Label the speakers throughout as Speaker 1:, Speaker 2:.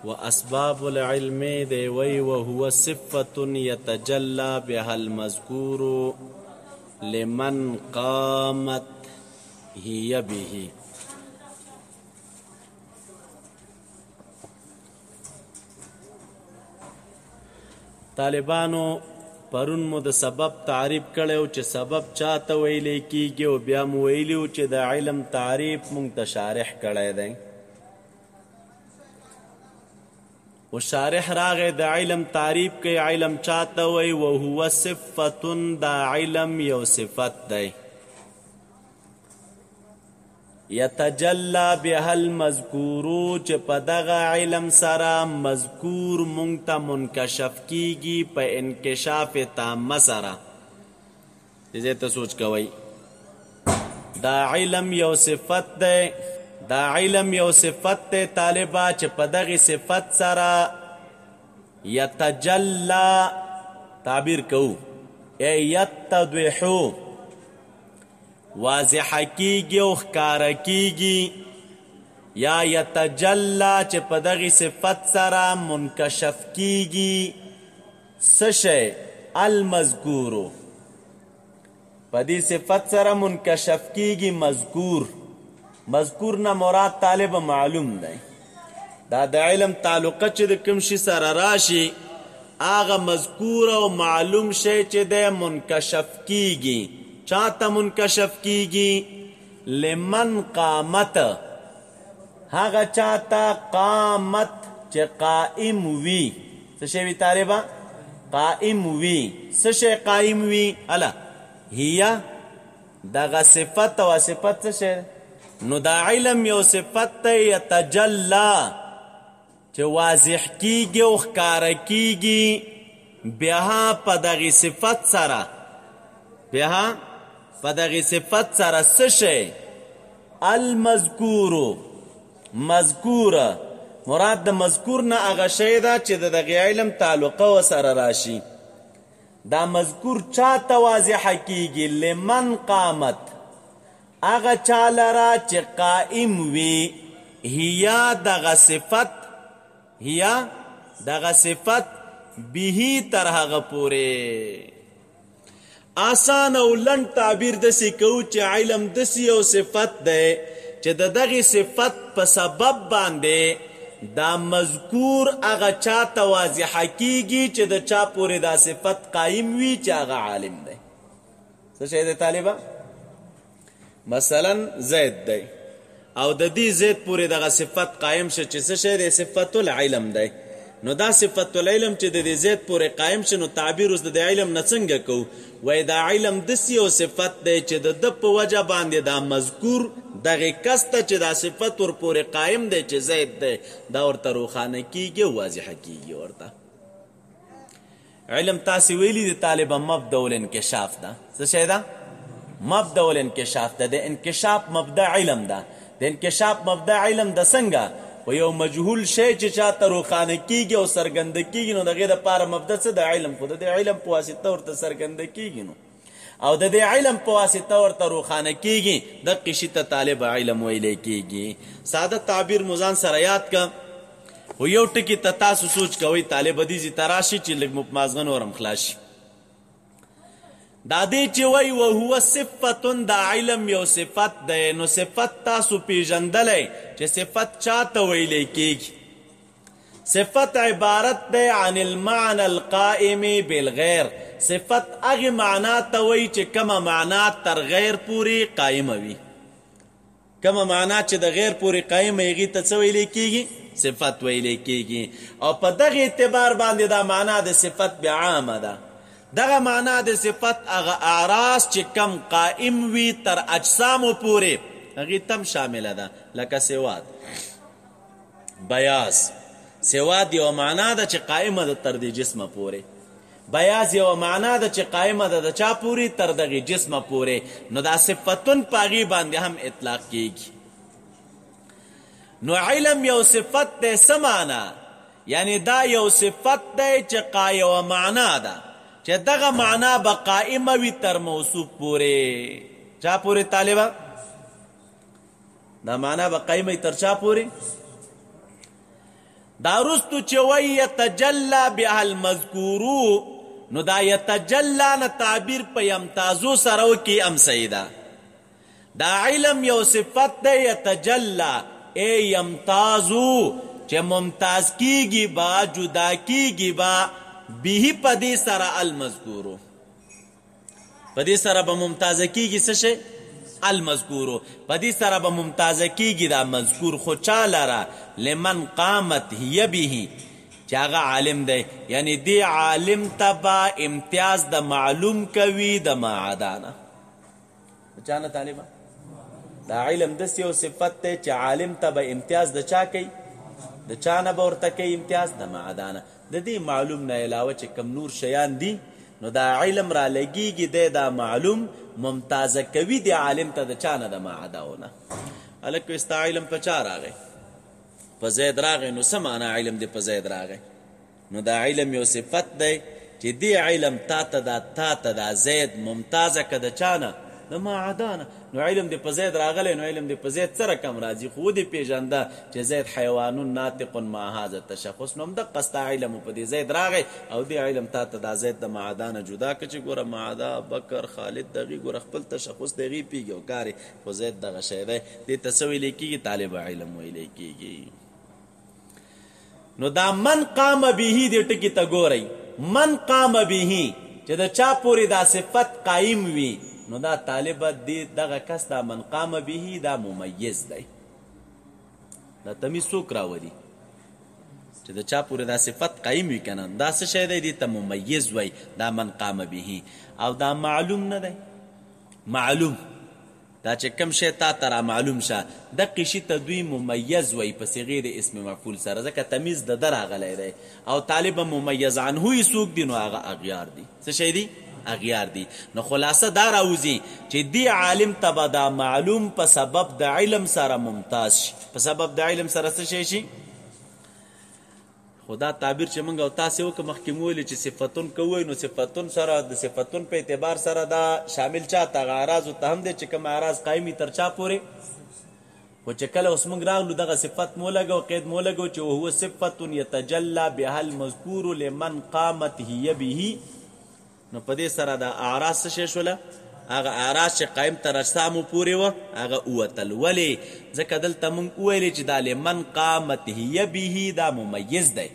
Speaker 1: واسباب العلم دی وی وهو صفة يتجلى بها المذكور لمن قامت هي به. طالبانو پرون مو د سبب تعریف کړو چې سبب چاته ویلې کیږي او بیا مو ویلیو چې د علم تعریف مونږ ته شارح کړی دی و شارح راغی د علم تعریف کوي علم چاته وی وهو صفة دا علم یو صفت دی یتجلی بها المذکورو چې په دغه علم سره مذکور مونږ ته منکشف کیږي په انکشاف تامه سره. دې ته سوچ کوئ دا علم یو صفت دی دا علم یو صفت دی طالبه چې په دغه صفت سره یتجلی تعبیر کوو ای یتضحو واضح کیږي او ښکاره کیږي یا یتجلی چې په دغې صفت سره منکشف کیږي څه شی المذکورو په دې صفت سره منکشف کیږي مذکور نه مراد طالب معلوم دی دا د علم تعلقه چې د کوم شي سره راشي هغه مذکور او معلوم شی چې دی منکشف کیږي چاته منکشف کیږي لمن قامت هغه چاته قامت چې قائم وي څه شی وي طالبه قائم وي څه شی قائم وي الا هي دغه صفت او صفت څه شی نو دا علم یو صفت ته یتجلی چې واضح کیږي او ښکاره کیږي بیا په دغه صفت سره بیا په دغه صفت سره څه شی المذکورو مذکوره مراد د مذکور نه هغه شی ده چې د دغه علم تعلقه ورسره راشي دا مذکور چاته واضحه کیږي لمن قامت هغه چا لره چې قائم وي هیا دغه صفت به تر هغه پورې آسان او لنډ تعبیر داسې کوو چې علم داسې یو صفت دی چې د دغې صفت په سبب باندې دا مذکور هغه چاته واضحه کیږي چې د چا پورې دا صفت قایم وي چې هغه عالم دی څه شی دی طالبه مثلا زید دی او د دې زید پورې دغه صفت قایم شه چې څه شی دی صفت العلم دی نو دا صفت العلم چې د دې زید پورې قایم شه نو تعبیر اوس د علم نه څنګه کوو وای دا علم داسې یو صفت دی چې د ده په وجه باندې دا مذکور دغې کس ته چې دا صفت ور پورې قایم دی چې زید دی دا ورته روښانه کیږي او واضحه کیږي ورته علم تاسې ویلي د طالبه مبدأ الانکشاف ده څه شی ده مبدأ الانکشاف ده د انکشاف مبدأ علم ده د انکشاف مبدأ علم ده څنګه و یو مجهول شی چې چاته روښانه کیږي او څرګنده کیږي نو د هغې دپاره مبدأ څه د علم خو د دې علم په واسطه ورته څرګنده کیږي نو او د دې علم په واسطه ورته روښانه کیږي دقې شي ته طالب علم ویلی کیږي ساده تعبیر مو ځان سره یاد که خو یو ټکي ته تاسو سوچ کوئ طالب حدیث ته راشي چې لږ مو په مازغه نورم خلاص شي دا دې چې وای وهو صفتون دا علم یو صفت دی نو صفت تاسو پیژندلی چې صفت چاته ویلی کیږي صفت عبارت دی عن المعنى القائم بالغیر صفت هغې معنا ته وایي چې کومه معنا تر غیر پورې قایمه وي کومه معنا چې د غیر پورې قایمه هغې ته څه ویلی کیږي صفت ویلی کیږي او په دغه اعتبار باندې دا معنا د صفت بیا عامه ده دغه معنا د صفت هغه اعراض چې کم قائم وي تر اجسامو پورې هغې تم شامله ده لکه سواد بیاض سواد یو معنا ده چې قائمه ده تر دې جسمه پورې بیاض یو معنا ده چې قائمه ده د چا پورې تر دغې جسمه پورې نو دا صفتون په هغې باندې هم اطلاق کیږي نو علم یو صفت دی څه معنا یعنی دا یو صفت دی چې یوه معنا ده چې دغه معنا به قائمه وي تر موصوف پورې چا پورې طالبه دا معنا به قائمه وي تر چا پورې دا رستو چې وی یتجلا بها المذکورو نو دا یتجلا نه تعبیر په یمتازو سره وکي ام سیدا دا علم یو صفت ده یتجلا ای یمتازو چې ممتاز کیږي با جدا کیږي با به پدې سره المذکورو پدې سره به ممتاز کیږي څه شي المذکورو پدې سره به ممتاز کیږي دا مذکور خو چا لره لمن قامت هي به چې هغه عالم دی یعنی دی عالم ته به امتیاز د معلوم کوي د معدانه چانه طالبه دا علم داسې یو صفت دی چې عالم ته به امتیاز د چا کوي د چا نه به ورته کوي امتیاز د معدانه د دې معلوم نه علاوه چې کم نور شیان دي نو دا علم را لګیږي دی دا معلوم ممتازه کوي دی عالم ته د چا نه د معداونه هلک ستا علم په چا راغی په زید راغی نو څه معنا علم دی په زید راغی نو دا علم یو صفت دی چې دی علم تا ته دا زید ممتازه که د چا نه د معدانه نو علم دی په زید راغلی نو علم دی په زید څه رقم راځي خو ودې پېژنده چې زید حیوان ناطق مع هذا التشخص نو همدقه ستا علم په دې زید راغی او دې علم تا ته دا زید د معدانه جدا که چې ګوره معدا بکر خالد دغې ګوره خپل تشخص دغې پیږي او کار خو زید دغه شی دی دې ته څه ویلی کېږي طالب علم ویلی کېږي نو دا من قام به دې ټکي ته ګورئ من قام به چې د چا پورې دا صفت قایم وي نو دا طالبه دغه کس دا من قام به دا ممیز دی دا تمیز څوک راولي چې د چا پورې دا صفت قایم وي که نه دا څه شی دی دې ته ممیز وی دا من قام به او دا معلوم نه دی معلوم دا چې کم شی تا ته را معلوم شه دقې شي ته دوی ممیز وی په صیغې د اسم مفعول سره ځکه تمیز د ده راغلی دی او طالبه ممیز عنهو یې څوک دي نو هغه اغیار دي څه شی دي اغیار دي نو خلاصه دا راوځي چې دی عالم ته به دا معلوم په سبب د علم سره ممتاز شي په سبب د علم سره څه شی شي خو دا تعبیر چې موږ او تاسې وکړو مخکې مو ویلي چې صفتون کوئ نو صفتون سره د صفتون په اعتبار سره دا شامل چا ته هغه اعراضو ته هم دی چې کوم اعراض قایمي تر چا پورې خو چې کله اوس موږ راغلو دغه صفت مو لګو قید مو لګو چې وهو صفت یتجلی بها المذکور لمن قامت هي به نو په دې سره دا اعراض څه شی شوله هغه اعراض چې قایم تر اجسامو پورې وه هغه ووتل ولې ځکه دلته موږ وویلې چې دا لمن قامت هي به دا ممیز دی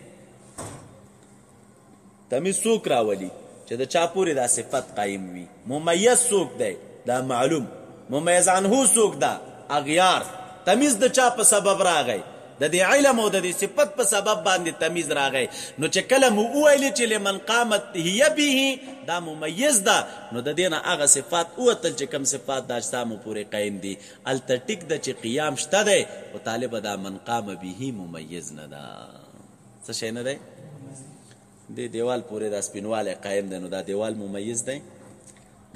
Speaker 1: تمیز څوک راولي چې د چا پورې دا صفت قایم وي ممیز څوک دی دا معلوم ممیز عنهو څوک دا اغیار تمیز د چا په سبب راغی د دې علم او د دې صفت په سبب باندې تمیز راغی نو چې کله مو وویلې چې لمن قامت هي به دا ممیز ده نو د دې نه هغه صفات ووتل چې کوم صفات د اجسامو پورې قایم دي هلته ټیک ده چې قیام شته دی خو طالبه دا من قام به ممیز نه ده څه شی نه دی دې دیوال پورې دا سپینوالی قایم دی نو دا دیوال ممیز دی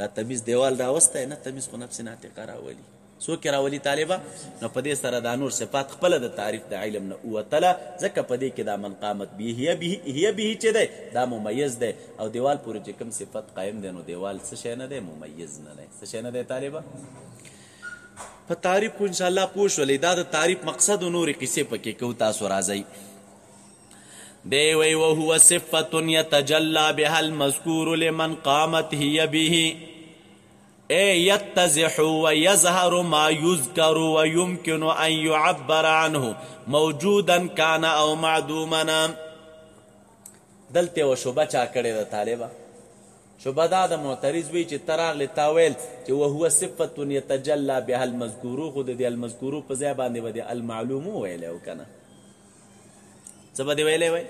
Speaker 1: دا تمیز دیوال راوستی نه تمیز خو نفس ناطقه راولي څوک راولي طالبه نو په دې سره دا نور صفات خپله د تعریف د علم نه ووتله ځکه په دې کې دا من قامت به هي به چې دی دا ممیز دی او دیوال پورې چې کوم صفت قایم دی نو دیوال څه شی نه دی ممیز نه دی څه شی نه دی طالبه په تعریف خو انشاءالله پوه شولئ دا د تعریف مقصد و نورې قصې پکې کوو تاسو راځئ دی وی وهو صفت یتجلی بها المذکور لمن قامت هي به يتزح ويظهر ما يذكر ويمكن أن يعبر عنه موجودا كان أو معدوما دلته و شبه چا کړې ده طالبه شبه دا د معترض وی چې تراغلی تاویل چې وهو صفت یتجلی بها المذکورو خو د دې المذکورو په ځای باندې به د المعلومو ویلی او که نه څه به دې ویلی وی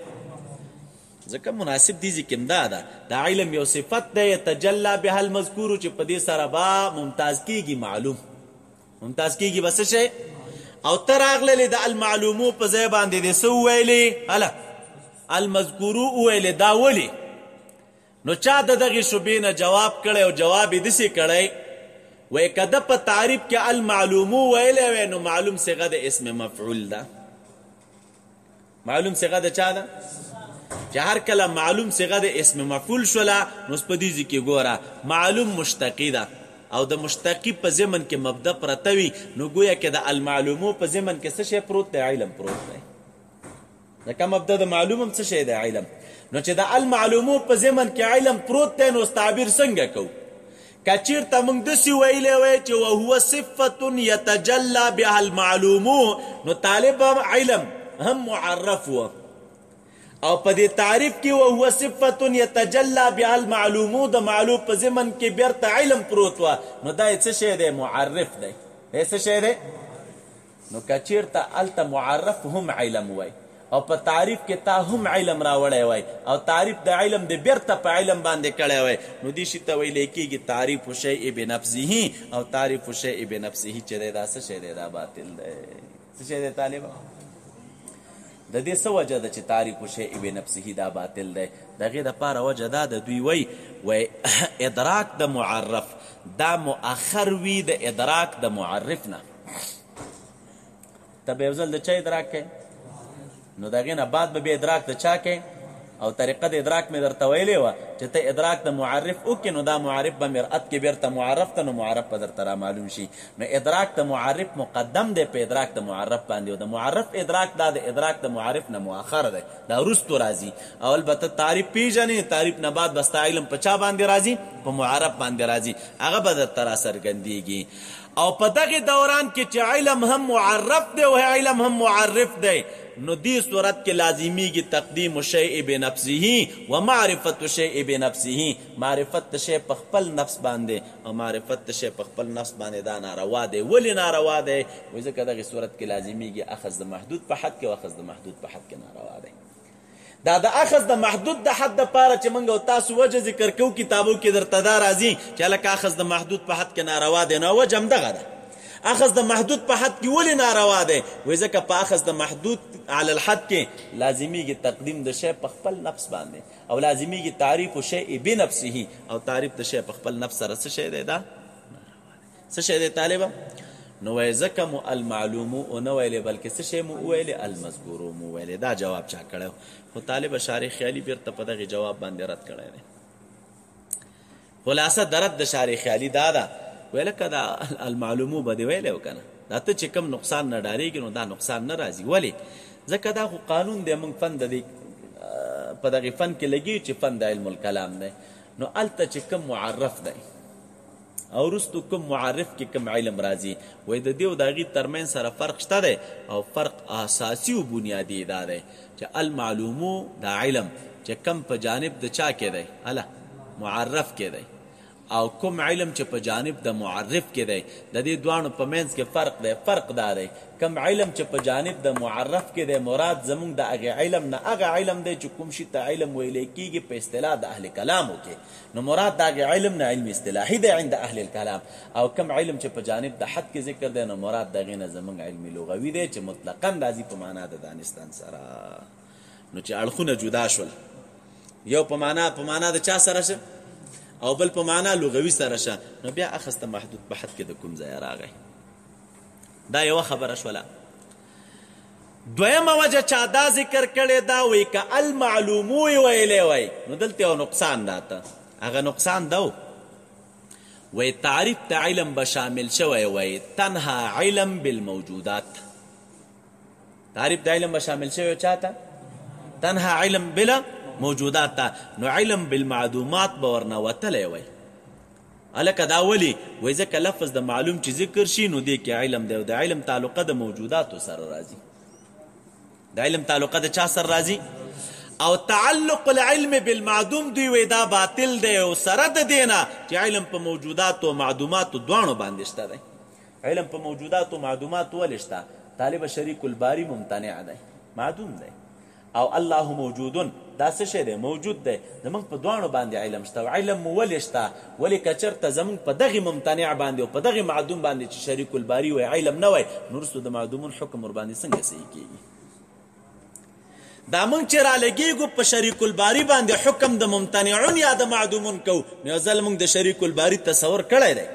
Speaker 1: ځکه مناسب دي ذکر دا ده دا علم یو صفت دی یتجلی بها المذکورو چې په دې سره به ممتاز کیږي معلوم ممتاز کیږي به څه شی او ته راغللی د المعلومو په ځای باندې دې څه وویلې هله المذکورو وویلې دا ولې نو چا د دغې شبې نه جواب کړی او جواب یې داسې کړی وایي که ده په تعریف کې المعلومو ویلی وی نو معلوم صیغه د اسم مفعول ده معلوم صیغه د چا ده چې هر کله معلوم صیغه د اسم مفعول شوله نو اوس په دې ځای کې ګوره معلوم مشتقي ده او د مشتقي په ضمن کې مبدا پرته وي نو ګویا کې د المعلومو په ضمن کې څه شی پروت دی علم پروت دی ځکه مبدا د معلوم هم څه شی دی علم. نو چې د المعلومو په ضمن کې علم پروت دی نو تعبیر څنګه کوو؟ که چېرته موږ داسې ویلی وی چې وهو صفة یتجلی بها المعلومو نو طالب علم هم معرف و، او په دې تعریف کې وهو صفة یتجلی بها المعلومو د معلوم په ضمن کې بیرته علم پروت و، نو دا یې څه شی دی؟ معرف دی. دا څه شی دی؟ نو که چېرته هلته معرف هم علم وی او په تعریف کې تا هم علم راوړی وای او تعریف د علم د بیرته په علم باندې کړی وای، نو دې شي ته ویلی کېږي تعریف شیء بنفسه، او تعریف شیء بنفسه چې دی دا څه شی دی؟ دا باطل دی. څه شی دی طالبه؟ د دې څه وجه ده چې تعریف شیء بنفسه دا باطل دی؟ د هغې دپاره وجه دا د دوی وی ادراک د معرف دا مؤخر وي د ادراک د معرف نه. ته به یو ځل د چا ادراک کوې نو د هغې نه بعد به بیا ادراک د چا کوې، او طریقه د ادراک مې درته ویلې وه چې ته ادراک د معرف وکړې نو دا معرف به مرأت کې بیرته معرف ته، نو معرف به درته رامعلوم شي. نو ادراک د معرف مقدم دی په ادراک د معرف باندې، او د معرف ادراک دا د ادراک د معرف نه مؤخر دی، دا وروستو راځي. او البته تعریف پیژنې، تعریف نه بعد به ستا علم په چا باندې راځي؟ په معرف باندې راځي، هغه به درته راڅرګندېږي. او په دغه دوران کې چې علم هم معرف دی او علم هم معرف دی، نو دې صورت کې لازمیږي تقدیم شیء بنفسه و معرفت شیء بنفسه. معرفت شی په خپل نفس باندې او معرفت شی په خپل نفس باندې دا ناروا دی. ولې ناروا دی؟ وایي ځکه دغه صورت کې لازمیږي اخذ د محدود په حد کې او اخذ د محدود په حد کې ناروا دی. دا د اخذ د محدود د حد دپاره چې موږ او تاسو وجه ذکر کوو کتابو کې درته دا راځي چې هلکه اخذ د محدود په حد کې ناروا دی. نو وجه همدغه ده. اخذ د محدود په حد کې ولې ناروا دی؟ وایي ځکه په اخذ د محدود علی الحد کې لازمیږي تقدیم د شی په خپل نفس باندې، او لازمیږي تعریف شیء بنفسه، او تعریف د شی په خپل نفس سره څه شی دی؟ دا څه شی دی طالبه؟ نو وایي ځکه مو المعلومو ونه ویلې بلکې څه شی مو وویلې؟ المذکورو مو ویلې. دا جواب چا کړی؟ خو طالب شارح خیالي بیرته په دغې جواب باندې رد کړی دی. خلاصه د رد د شارح خیالي دا ده، ویل که دا المعلومو به دې ویلی و که نه، دا ته چې کوم نقصان نه ډارېږي نو دا نقصان نه راځي. ولې؟ ځکه دا خو قانون دی، موږ فن د دې په دغې فن کې لګي چې فن د علم الکلام دی. نو هلته چې کوم معرف دی او وروستو کوم معرف کې کوم علم راځي، وایي د دې او د هغې ترمنځ سره فرق شته دی، او فرق اساسي او بنیادي دا دی چې المعلومو دا علم چې کوم په جانب د چا کې دی؟ هله معرف کې دی، او کوم علم چې په جانب د معرف کې دی. د دې دواړو په منځ کې فرق دی. فرق دا دی کوم علم چې په جانب د معرف کې دی مراد زمونږ د هغې علم نه هغه علم دی چې کوم شي ته علم ویلی کېږي په اصطلاح د اهل کلامو کې، نو مراد د هغې علم نه علم اصطلاحي دی عند اهل الکلام. او کوم علم چې په جانب د حد کې ذکر دی نو مراد د هغې نه زمونږ علم لغوي دی چې مطلقا راځي په معنا د دانستان سره. نو چې اړخونه جدا شول، یو په معنا د چا سره شه او بل په معنا لغوي سره شه، نو بیا اخذ ته محدود په حد کې د کوم ځای راغی. دا یوه خبره شوله. دویمه وجه چا دا ذکر کړې دا وایي که المعلومو یې ویلی وی نو دلته یو نقصان داته. هغه نقصان دا وایي تعریف ته علم به شامل شوی وی تنها علم بالموجودات. تعریف د علم به شامل شوی چاته؟ تنها علم بلا موجودات تا، نو علم بالمعدومات به ورنه وتلی وی. هلکه دا ولي؟ وایي ځکه لفظ د معلوم چې ذکر شي نو دې کې علم دی، او د علم تعلقه د موجوداتو سره راځي. د علم تعلقه د چا سره راځي؟ او تعلق العلم بالمعدوم دوی وی دا باطل دی، او سره د دې نه چې علم په موجوداتو او معدوماتو دواړو باندې شته دی. علم په موجوداتو او معدوماتو ولې شته؟ طالب شریک الباری ممتنع دی، معدوم دی. او الله موجودون دا څه شی دی؟ موجود دی. زمونږ په دواړو باندې علم شته، او علم مو ولې شته؟ ولې که چېرته زمونږ په دغې ممتنع باندې او په دغې معدوم باندې چې شریک الباري وی علم نه وی، نو وروستو د معدومون حکم ورباندې څنګه صحیح کېږي؟ دا موږ چې رالګېږو په شریک الباري باندې حکم د ممتنعون یا د معدومون کوو، نو یو ځل موږ د شریک الباري تصور کړی دی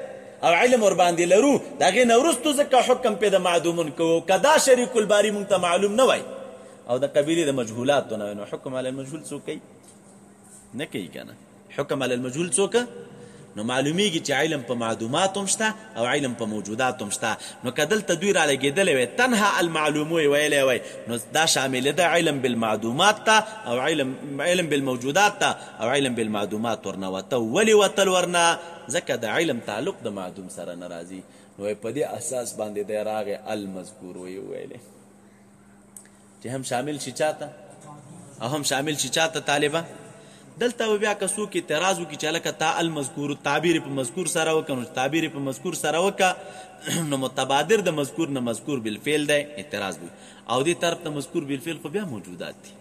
Speaker 1: او علم ورباندې لرو، د هغې نه وروستو ځکه حکم پې د معدومون کوو. که دا شریک الباري موږ ته معلوم نه وی او د قبیلې د مجهولاتو نه، نو حکم علی المجهول څوک کوي؟ نه کوي که نه. حکم علی المجهول څوک نو معلومیږي چې علم په معدومات هم شته او علم په موجودات هم شته. نو که دلته دوی رالګېدلی وی تنها المعلوم ویلی وی نو دا شامل ده علم بالمعدومات ته او علم بالموجودات ته او علم بالمعدومات ورنه وته. ولې وتل ورنه؟ ځکه د علم تعلق د معدوم سره نه راځي. نو په دې اساس باندې دی راغی المذکور ویلی چې هم شامل شي چاته او هم شامل شي چاته طالبه. دلته بیا که څوک اعتراض وکړي چې هلکه تا المذکور تعبیر په مذکور سره وکړه، نو تعبیر په مذکور سره وکړه نو متبادر د مذکور نه مذکور بالفعل دی، اعتراض وي. او دې طرف ته مذکور بالفعل خو بیا موجودات دي.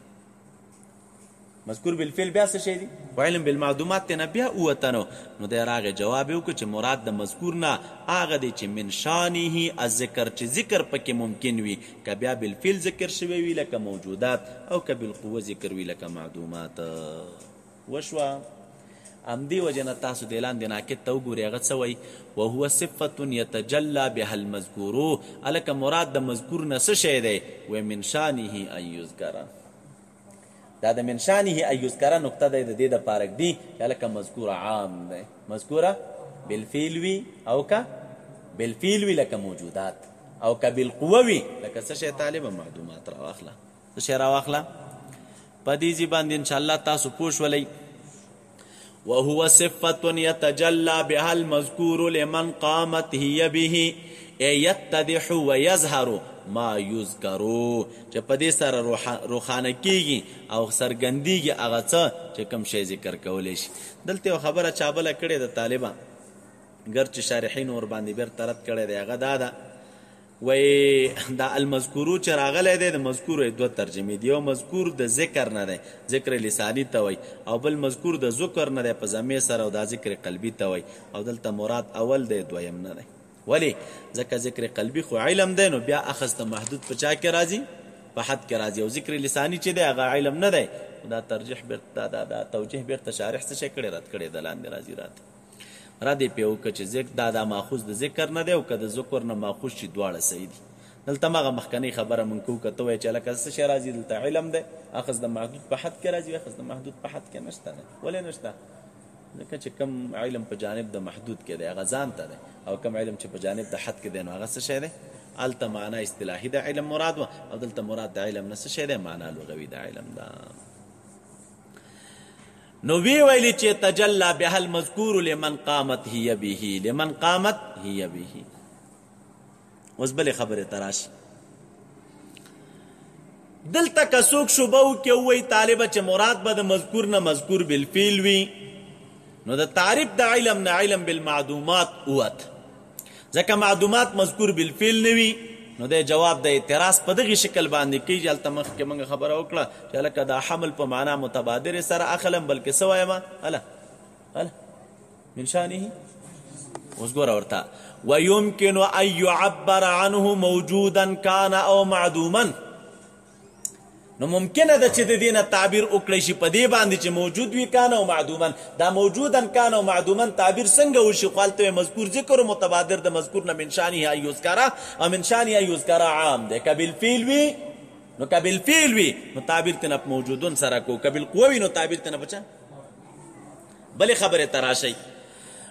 Speaker 1: مذکور بالفعل بیا څه شی دي؟ خو علم بالمعدومات نه بیا ووته نو دی راغی جواب یې وکړو چې مراد د مذکور نه هغه دی چې من شانه الذکر، چې ذکر پکې ممکن وي، که بیا بالفعل ذکر شوی وي لکه موجودات او که بالقوه ذکر وي لکه معدومات. وشوه همدې وجې نه تاسو د لاندې ناقد ته وګورئ هغه څه وایي وهو صفة یتجلی بها المذکورو. هلکه مراد د مذکور نه څه شی دی؟ و من شانه ان یذکره. دا د من شانه ان یذکره نقطه دی د دې دپاره ږدي چې هلکه مذکور عام دی، مذکوره بالفعل وي او که بالفعل وي لکه موجودات او که بالقوه وي لکه څه شی طالبه معدومات راواخله. څه شی راواخله؟ په دې ځای باندې انشاءالله تاسو پوه شولئ. وهو صفة يتجلى بها المذكور لمن قامت هي به يتضح ويظهر ما يذكر، چې په دې سره روښانه کیږي او څرګندیږي هغه څه چې کوم شی ذکر کولی شي. دلته یو خبره چا بله کړې ده طالبه، ګرچې شارحین ورباندې بیرته رد کړی دی، هغه دا ده وی دا المذکورو چې راغلی دی د مذکورو دوه ترجمې دي. یو مذکور د ذکر نه دی، ذکر لسانی ته وی، او بل مذکور د ذکر نه دی په ضمیر سره او دا ذکر قلبي ته وی. او دلته مراد اول دی دویم نه دی. ولی؟ ځکه ذکر قلبي خو علم دی، نو بیا اخذ ته محدود په چا کې راځي؟ په حد کې راځي. او ذکر لسانی چې دی هغه علم نه دی. دا ترجیح بیرته دا توجیح بیرته شارح څه شی کړی رد کړی د لاندې راځي راته را دې پې وکړه چې دا ماخوذ د ذکر نه دی او که د ذکر نه ماخوذ شي دواړه صحیح دي. دلته مغه مخکنۍ خبره مونږ کوو که ته وایې چې هلکه څه شی راځي دلته علم دی، اخذ د محدود په حد کې راځي، اخذ د محدود په حد کې نشته دی. ولې نشته؟ ځکه چې کوم علم په جانب د محدود کې دی هغه ځان ته دی، او کوم علم چې په جانب د حد کې دی نو هغه څه شی دی؟ هلته معنا اصطلاحي د علم مراد وه، او دلته مراد د علم نه څه شی دی؟ معنا لغوي د علم ده. نو وی ویلی چې تجلی بها المذکور لمن قامت هي به، لمن قامت هي به. اوس بلې خبرې ته راشي. دلته که څوک شبه وکړي ووایي طالبه چې مراد به د مذکور نه مذکور بالفعل وي، نو د تعریف د علم نه علم بالمعدومات ووت، ځکه معدومات مذکور بالفعل نه وي. نو د جواب د اعتراض په دغه شکل باندې کیږي. هلته مخکې موږ خبره وکړه چې هلکه دا حمل په معنا متبادر سره اخلم، بلکې څه وایم؟ هله من شانه. اوس ګوره ورته ويمكن ان يعبر عنه موجودا كان او معدوما. نو ممکنه ده چې د دې نه تعبیر وکړی شي په دې باندې چې موجود وي کان او معدوما. دا موجودا کان او معدوما تعبیر څنګه وشي؟ خو هلته مذکور ذکر و متبادر د مذکور نه من شانه ان یذکره، او من شانه ان یذکره عام دی. که بالفعل وي نو که بالفعل وي نو تعبیر تنه په موجودون سره کو، که بالقوه وي نو تعبیر تنه بچا. بلې خبرې ته راشئ.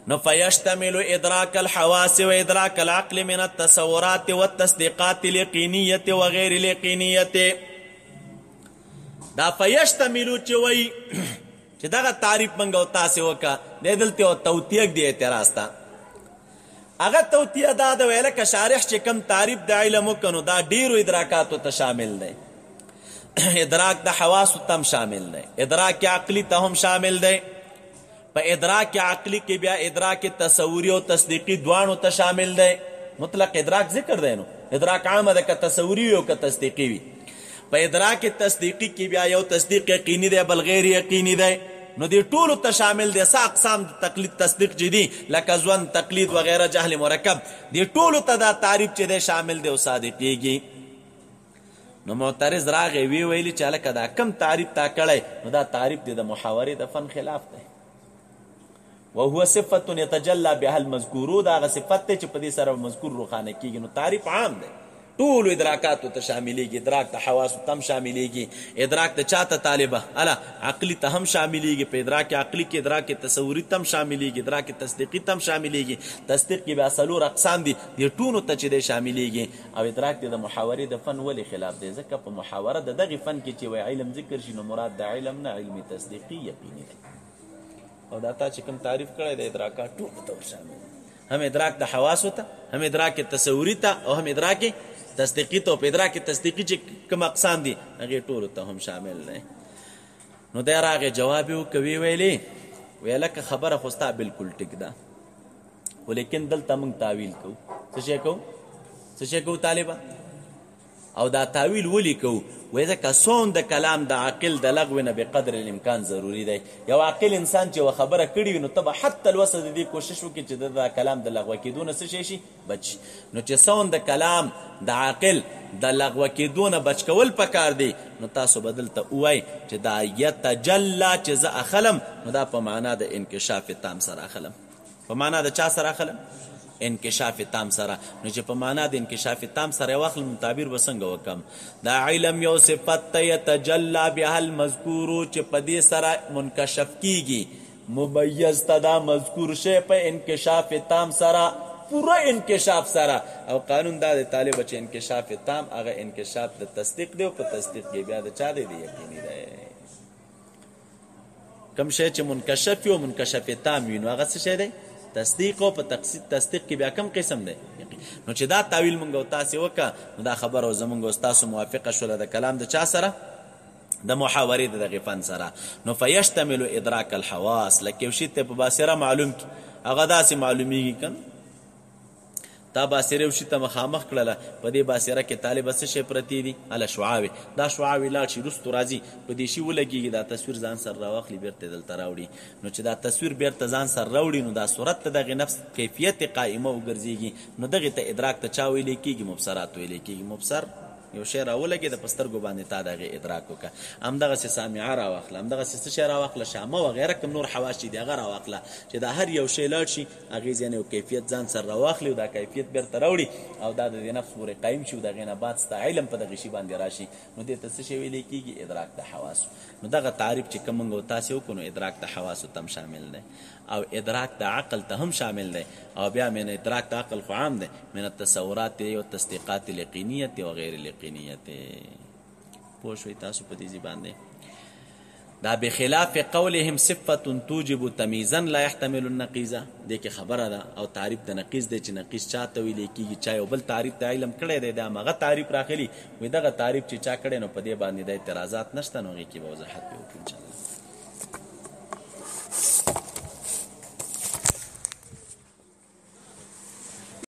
Speaker 1: نو فیشتمل ادراک الحواس و ادراک العقل من التصورات والتصدیقات الیقینیة و غیر الیقینیة. دا فیشتملو چې وایي چې دغه تعریف موږ او تاسې وکړه، دی دلته یو توطیه دی اعتراض ته. هغه توطیه دا ده ویله که شارح چې کوم تعریف د علم وکړه نو دا ډېرو ادراکاتو ته شامل دی. ادراک د حواسو ته هم شامل دی، ادراک عقلي ته هم شامل دی. په ادراک عقلي کې بیا ادراک تصوري او تصدیقي دواړو ته شامل دی. مطلق ادراک ذکر دی، نو ادراک عامه ده که تصوري وي او که تصدیقي وي. په ادراک تصدیقی کې بیا یو تصدیق یقیني دی بل غیر یقیني دی. نو دې ټولو ته شامل دی. څه اقسام د تقلید تصدیق چې دي لکه ځوند، تقلید وغیره، جهل مرکب، دې ټولو ته دا تعریف چې دی شامل دی او صادقیږي. نو معترض راغی وی ویلي چې هلکه دا کم تعریف تا کړی نو دا تعریف دی د محاورې د فن خلاف دی. وهو صفة يتجلى بها المذکورو، دا هغه صفت دی چې په دې سره مذکور روښانه کیږي. نو تعریف عام دی، ټولو ادراکاتو ته شاملېږي، ادراک د حواسو ته هم شاملېږي، ادراک د چا ته طالبه عقلي ته هم شاملېږي، په ادراک عقلي کې ادراک تصوري ته هم شاملېږي، ادراک تصدیقي ته هم شاملېږي، تصدیق کې بیا 4 اقسام دي، دې ټولو ته چې دی شاملېږي. او ادراک د محاورې د فن ولې خلاف دی؟ ځکه په محاوره د دغې فن کې چې وایي علم ذکر شي نو مراد د علم نه علمي تصدیقي یقیني دی. او دا تا چې کوم تعریف کړی د ادراکات ټولو ته ورشامل دی، هم ادراک د حواسو ته، هم ادراک تصوري ته، او هم ادراک تصدیقي ته. په ادراک تصدیقي چې کوم اقسام دي هغې ټولو ته هم شامل دی. نو دی راغې جواب یې وکوي ویلې ویل لکه خبره خو ستا بالکل ټیک ده، خو لیکن دلته موږ تاویل کوو. څه شی کوو طالبه؟ او دا تاویل ولې کوو؟ وایي ځکه صون د کلام د عاقل د لغو نه بقدر الامکان ضروري دی. یو عاقل انسان چې یوه خبره کړې وي نو ته به حتی الوسه د دې کوشش وکړي چې د کلام د لغوه کېدو نه څه شی بچ. نو چې صون د کلام د عاقل د لغوه کېدو نه بچ کول پکار دی، نو تاسو به دلته ووایئ چې دا یتجلی چې زه اخلم نو دا په معنا د انکشاف تام سره اخلم. په معنا د چا سره اخلم؟ انکشاف تام سره. نو چې په معنا د انکشاف تام سره واخلم تعبیر به څنګه وکم؟ دا علم یو صفت ته یتجلی بها المذکورو چې په دې سره منکشف کیږي، ممیز ته دا مذکور شی په انکشاف تام سره، پورا انکشاف سره. او قانون دا د طالب چې انکشاف تام هغه انکشاف د تصدیق دی، او په تصدیق کې بیا د چا دی؟ د یقیني دی. کوم شی چې منکشف وي او منکشف تام وي نو هغه څه شی دی؟ تصدیق. او په تصدیق کې بیا کم قسم دی؟ نو چې دا تعویل مونږ او تاسې وکړه نو دا خبره او زمونږ او ستاسو موافقه شوله د کلام د چا سره؟ د محاورې د دغې فن سره. نو فیشتمل ادراک الحواس، لکه یو شي ته په باصره معلوم کړي، هغه داسې معلومیږي که تا باصره یو شي ته مخامخ کړله، په دې باصره کې طالبه څه شی پرتې دي؟ شعاوې. دا شعاوې لاړ شي وروستو راځي په دې شي ولګېږي، دا تصویر ځان سره راواخلي بېرته دلته راوړي. نو چې دا تصویر بېرته ځان سره راوړي نو دا صورت ته دغې نفس کیفیت قائمه وګرځېږي. نو دغې ته ادراک ته چا ویلی کېږي؟ مبصرات ویلی کېږي. مبصر یو شی راولګېد په سترګو باندې تا د هغې ادراک وکړه، همدغسې سامعه راواخله، همدغسې څه شی راواخله؟ شامه وغیره کوم نور حواس چې دي هغه راواخله، چې دا هر یو شی لاړ شي هغې ځینې یو کیفیت ځان سره راواخلي او دا کیفیت بیرته راوړي او دا د دې نفس پورې قایم شي او د هغې نه بعد ستا علم په دغې شي باندې راشي. نو دې ته څه شی ویلی کېږي؟ ادراک د حواسو. نو دغه تعریف چې کوم موږ او تاسې وکړو نو ادراک د حواسو ته هم شامل دی، او ادراک د عقل ته هم شامل دی. او بیا من ادراک د عقل خو عام دی، من التصورات و تصدیقات الیقینیت و غیر الیقینیت. پوه شوئ تاسو په دې باندې؟ دا بخلاف قولهم صفت توجب تمیزا لا يحتمل النقیزه، دې کې خبره ده او تعریف د نقیز دی چې نقیز چا ته ویلی کېږي؟ چا یو بل تعریف د علم کړی دی، دا همغه تعریف راغلي وي، دغه تعریف چې چا کړی نو په دې باندې د اعتراضات نشته، نو هغې کې به وضاحت وکړو.